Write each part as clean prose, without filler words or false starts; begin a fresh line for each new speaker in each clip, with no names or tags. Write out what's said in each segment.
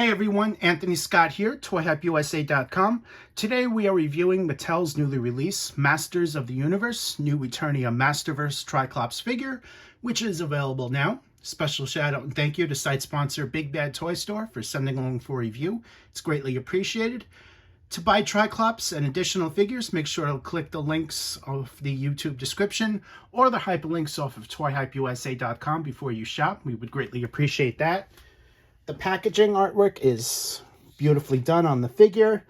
Hey everyone, Anthony Scott here, ToyHypeUSA.com. Today we are reviewing Mattel's newly released Masters of the Universe, new Eternia Masterverse Tri-Klops figure, which is available now. Special shout out and thank you to site sponsor BigBadToyStore for sending along for review. It's greatly appreciated. To buy Tri-Klops and additional figures, make sure to click the links of the YouTube description or the hyperlinks off of ToyHypeUSA.com before you shop. We would greatly appreciate that. The packaging artwork is beautifully done on the figure.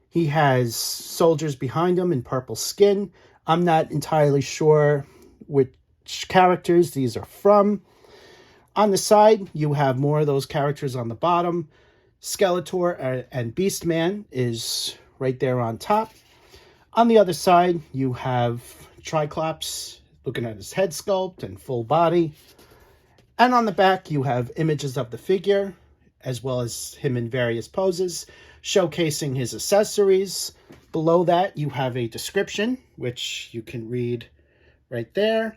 He has soldiers behind him in purple skin. I'm not entirely sure which characters these are from. On the side, you have more of those characters on the bottom. Skeletor and Beastman is right there on top. On the other side, you have Tri-Klops looking at his head sculpt and full body. And on the back, you have images of the figure, as well as him in various poses, showcasing his accessories. Below that, you have a description, which you can read right there.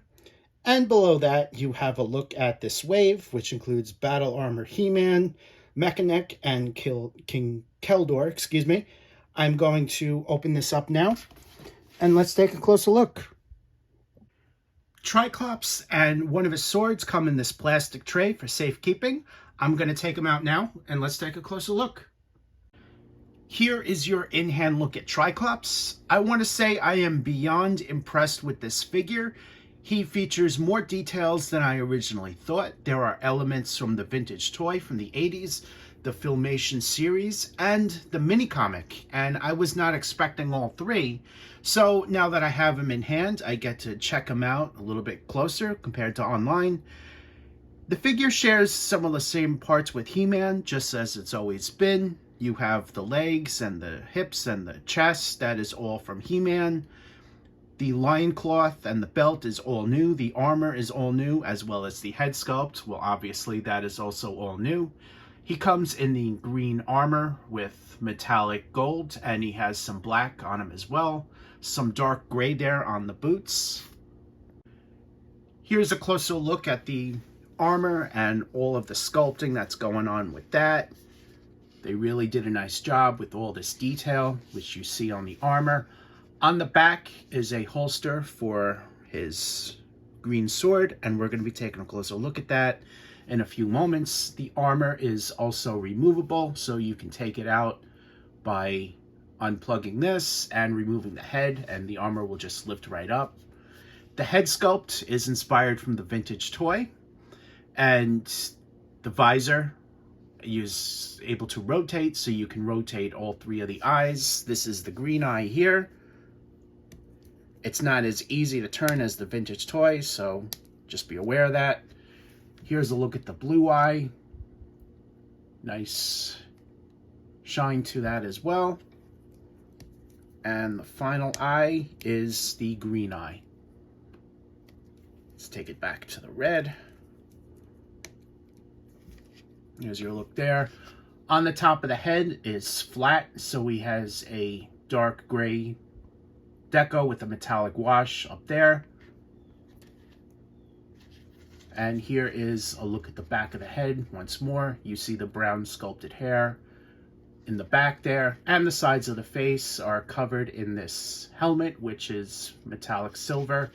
And below that, you have a look at this wave, which includes Battle Armor He-Man, Mekaneck, and King Keldor, excuse me. I'm going to open this up now, and let's take a closer look. Tri-Klops and one of his swords come in this plastic tray for safekeeping. I'm going to take them out now, and let's take a closer look. Here is your in-hand look at Tri-Klops. I want to say I am beyond impressed with this figure. He features more details than I originally thought. There are elements from the vintage toy from the 80s, the Filmation series, and the mini comic, and I was not expecting all three. So now that I have him in hand, I get to check him out a little bit closer compared to online. The figure shares some of the same parts with He-Man, just as it's always been. You have the legs and the hips and the chest. That is all from He-Man. The loincloth and the belt is all new. The armor is all new, as well as the head sculpt. Well, obviously, that is also all new. He comes in the green armor with metallic gold, and he has some black on him as well. Some dark gray there on the boots. Here's a closer look at the armor and all of the sculpting that's going on with that. They really did a nice job with all this detail, which you see on the armor. On the back is a holster for his green sword, and we're going to be taking a closer look at that in a few moments. The armor is also removable, so you can take it out by unplugging this and removing the head, and the armor will just lift right up. The head sculpt is inspired from the vintage toy, and the visor is able to rotate, so you can rotate all three of the eyes. This is the green eye here. It's not as easy to turn as the vintage toy, so just be aware of that. Here's a look at the blue eye. Nice shine to that as well. And the final eye is the green eye. Let's take it back to the red. Here's your look there. On the top of the head is flat, so he has a dark gray deco with a metallic wash up there. And here is a look at the back of the head once more. You see the brown sculpted hair in the back there, and the sides of the face are covered in this helmet, which is metallic silver.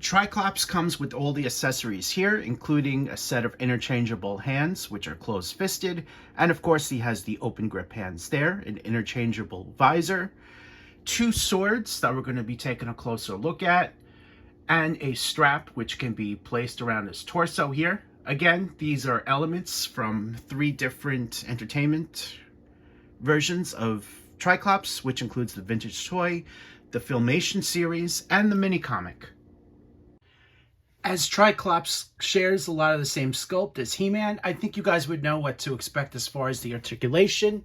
Tri-Klops comes with all the accessories here, including a set of interchangeable hands, which are closed-fisted, and of course he has the open grip hands there, an interchangeable visor, two swords that we're going to be taking a closer look at, and a strap which can be placed around his torso here. Again, these are elements from three different entertainment versions of Tri-Klops, which includes the vintage toy, the Filmation series, and the mini comic. As Tri-Klops shares a lot of the same sculpt as He-Man, I think you guys would know what to expect as far as the articulation.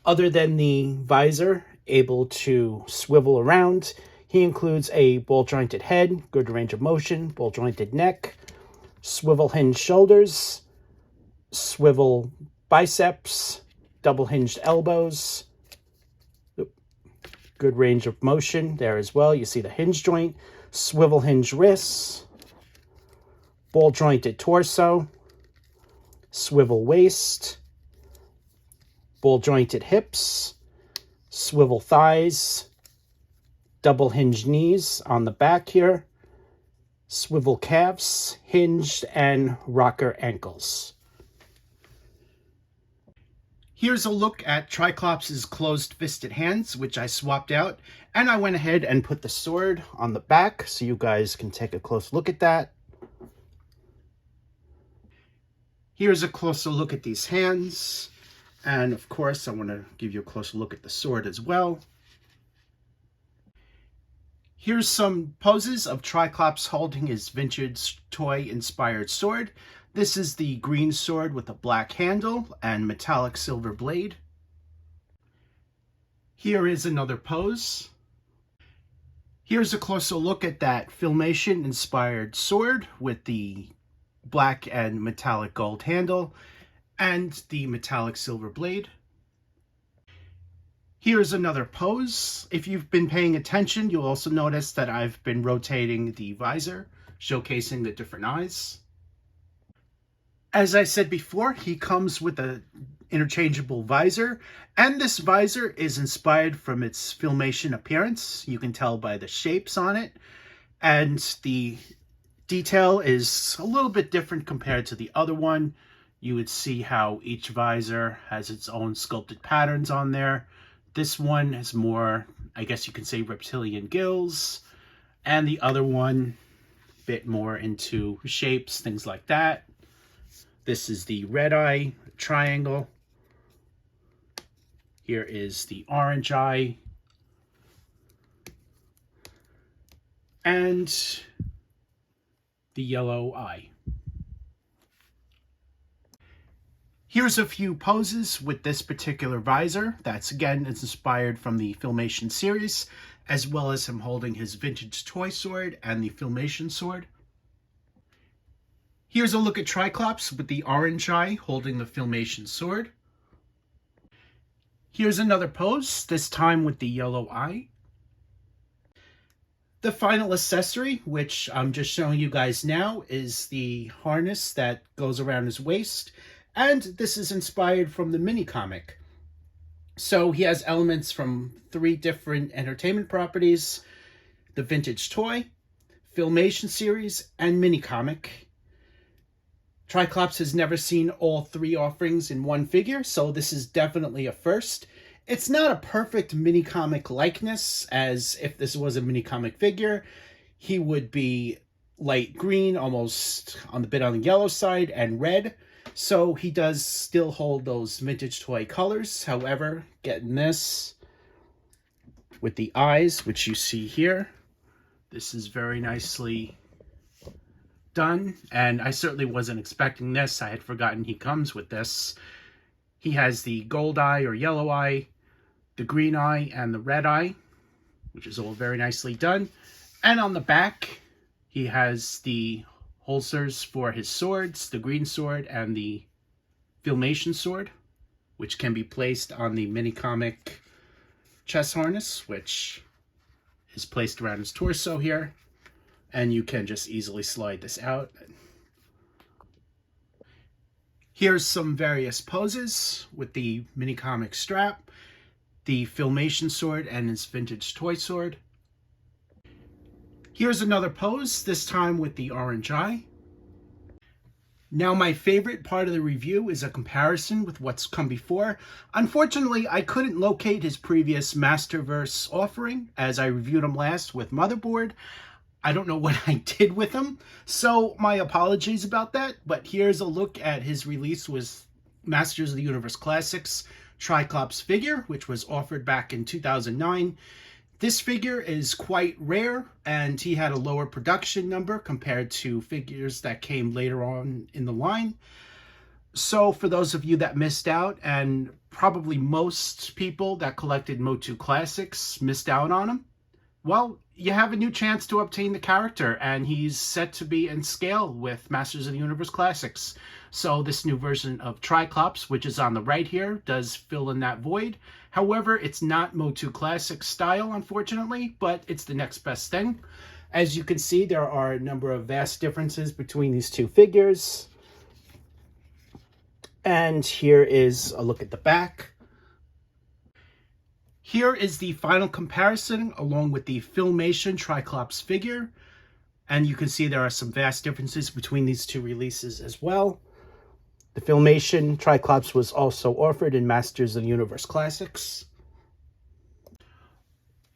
Other than the visor, able to swivel around, he includes a ball-jointed head, good range of motion, ball-jointed neck, swivel-hinged shoulders, swivel biceps, double-hinged elbows, good range of motion there as well. You see the hinge joint, swivel hinge wrists, ball jointed torso, swivel waist, ball jointed hips, swivel thighs, double hinged knees on the back here, swivel calves, hinged and rocker ankles. Here's a look at Tri-Klops' closed-fisted hands, which I swapped out, and I went ahead and put the sword on the back so you guys can take a close look at that. Here's a closer look at these hands, and of course I want to give you a closer look at the sword as well. Here's some poses of Tri-Klops holding his vintage toy-inspired sword. This is the green sword with a black handle and metallic silver blade. Here is another pose. Here's a closer look at that Filmation-inspired sword with the black and metallic gold handle and the metallic silver blade. Here's another pose. If you've been paying attention, you'll also notice that I've been rotating the visor, showcasing the different eyes. As I said before, he comes with an interchangeable visor, and this visor is inspired from its Filmation appearance. You can tell by the shapes on it, and the detail is a little bit different compared to the other one. You would see how each visor has its own sculpted patterns on there. This one has more, I guess you can say, reptilian gills, and the other one a bit more into shapes, things like that. This is the red eye triangle. Here is the orange eye. And the yellow eye. Here's a few poses with this particular visor. That's again inspired from the Filmation series, as well as him holding his vintage toy sword and the Filmation sword. Here's a look at Tri-Klops with the orange eye holding the Filmation sword. Here's another pose, this time with the yellow eye. The final accessory, which I'm just showing you guys now, is the harness that goes around his waist. And this is inspired from the mini comic. So he has elements from 3 different entertainment properties: the vintage toy, Filmation series, and mini comic. Tri-Klops has never seen all 3 offerings in one figure, so this is definitely a first. It's not a perfect mini comic likeness, as if this was a mini comic figure, he would be light green, almost on the yellow side, and red. So he does still hold those vintage toy colors. However, getting this with the eyes, which you see here, this is very nicely done, and I certainly wasn't expecting this. I had forgotten he comes with this. He has the gold eye or yellow eye, the green eye, and the red eye, which is all very nicely done. And on the back, he has the holsters for his swords, the green sword and the Filmation sword, which can be placed on the mini comic chest harness, which is placed around his torso here. And you can just easily slide this out. Here's some various poses with the mini comic strap, the Filmation sword and his vintage toy sword. Here's another pose, this time with the orange eye. Now my favorite part of the review is a comparison with what's come before. Unfortunately, I couldn't locate his previous Masterverse offering as I reviewed him last with Motherboard. I don't know what I did with him, so my apologies about that, but here's a look at his release with Masters of the Universe Classics Tri-Klops figure, which was offered back in 2009. This figure is quite rare, and he had a lower production number compared to figures that came later on in the line. So for those of you that missed out, and probably most people that collected Motu Classics missed out on him, well, you have a new chance to obtain the character, and he's set to be in scale with Masters of the Universe Classics. So this new version of Tri-Klops, which is on the right here, does fill in that void. However, it's not Motu Classic style, unfortunately, but it's the next best thing. As you can see, there are a number of vast differences between these two figures. And here is a look at the back. Here is the final comparison along with the Filmation Tri-Klops figure. And you can see there are some vast differences between these two releases as well. The Filmation Tri-Klops was also offered in Masters of the Universe Classics.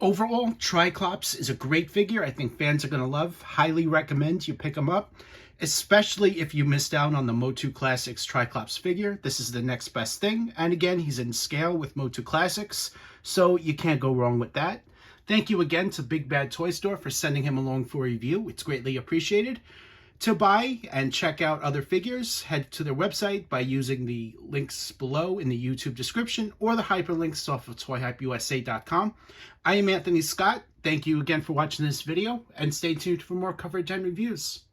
Overall, Tri-Klops is a great figure. I think fans are going to love. Highly recommend you pick them up, especially if you missed out on the Motu Classics Tri-Klops figure. This is the next best thing. And again, he's in scale with Motu Classics, so you can't go wrong with that. Thank you again to BigBadToyStore for sending him along for a review. It's greatly appreciated. To buy and check out other figures, head to their website by using the links below in the YouTube description or the hyperlinks off of ToyHypeUSA.com. I am Anthony Scott. Thank you again for watching this video, and stay tuned for more coverage and reviews.